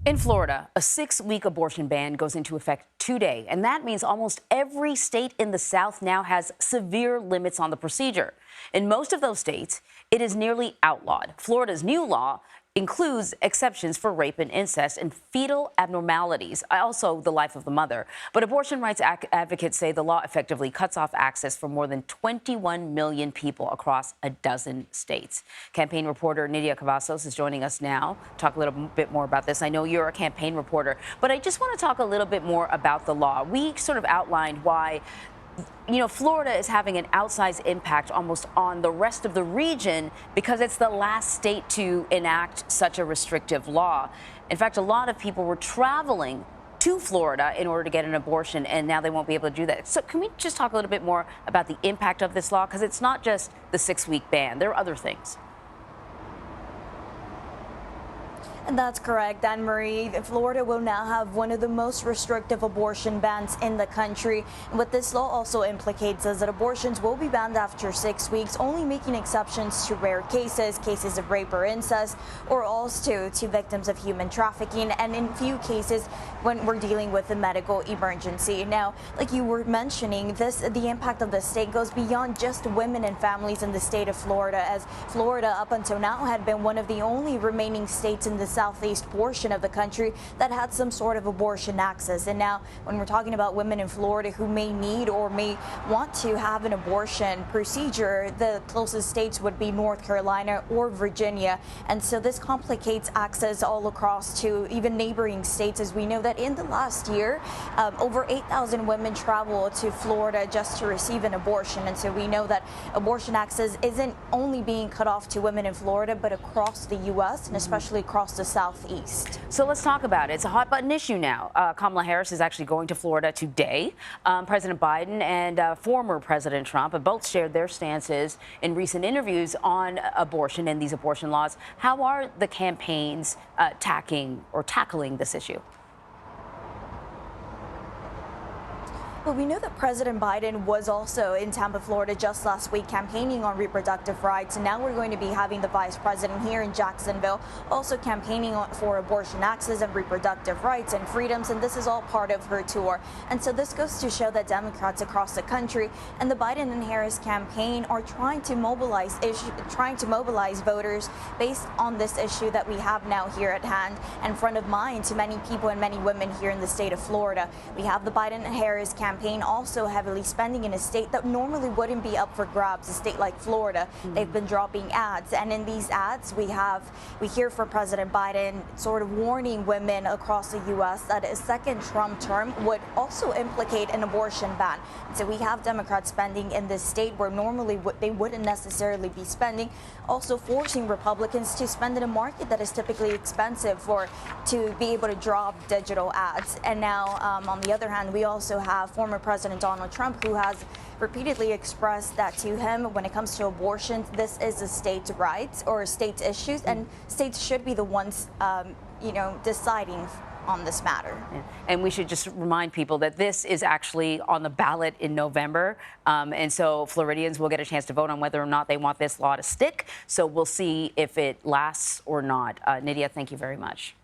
In Florida, a 6-week abortion ban goes into effect today, and that means almost every state in the South now has severe limits on the procedure. In most of those states, it is nearly outlawed. Florida's new law includes exceptions for rape and incest and fetal abnormalities, also the life of the mother. But abortion rights advocates say the law effectively cuts off access for more than 21 million people across a dozen states. Campaign reporter Nidia Cavazos is joining us now. Talk a little bit more about this. I know you're a campaign reporter, but I just want to talk a little bit more about the law. We sort of outlined why Florida is having an outsized impact almost on the rest of the region because it's the last state to enact such a restrictive law. In fact, a lot of people were traveling to Florida in order to get an abortion, and now they won't be able to do that. So can we just talk a little bit more about the impact of this law? Because it's not just the 6-week ban. There are other things. And that's correct, Anne-Marie. Florida will now have one of the most restrictive abortion bans in the country. And what this law also implicates is that abortions will be banned after 6 weeks, only making exceptions to rare cases of rape or incest, or also to victims of human trafficking, and in few cases when we're dealing with a medical emergency. Now, like you were mentioning, the impact of the state goes beyond just women and families in the state of Florida, as Florida up until now had been one of the only remaining states in the southeast portion of the country that had some sort of abortion access. And now when we're talking about women in Florida who may need or may want to have an abortion procedure, the closest states would be North Carolina or Virginia. And so this complicates access all across to even neighboring states, as we know that in the last year, over 8,000 women traveled to Florida just to receive an abortion. And so we know that abortion access isn't only being cut off to women in Florida, but across the U.S. and especially across the Southeast. So let's talk about it. It's a hot button issue now. Kamala Harris is actually going to Florida today. President Biden and former President Trump have both shared their stances in recent interviews on abortion and these abortion laws. How are the campaigns tackling this issue? Well, we know that President Biden was also in Tampa, Florida just last week campaigning on reproductive rights. And now we're going to be having the vice president here in Jacksonville also campaigning for abortion access and reproductive rights and freedoms. And this is all part of her tour. And so this goes to show that Democrats across the country and the Biden and Harris campaign are trying to mobilize voters based on this issue that we have now here at hand and front of mind to many people and many women here in the state of Florida. We have the Biden and Harris campaign also heavily spending in a state that normally wouldn't be up for grabs, a state like Florida. They've been dropping ads, and in these ads we hear from President Biden sort of warning women across the U.S. that a second Trump term would also implicate an abortion ban. So we have Democrats spending in this state where normally they wouldn't necessarily be spending, also forcing Republicans to spend in a market that is typically expensive to be able to drop digital ads. And now on the other hand, we also have former President Donald Trump, who has repeatedly expressed that to him when it comes to abortion, this is a state's rights or a state's issues, and states should be the ones, deciding on this matter. Yeah. And we should just remind people that this is actually on the ballot in November. And so Floridians will get a chance to vote on whether or not they want this law to stick. So we'll see if it lasts or not. Nidia, thank you very much.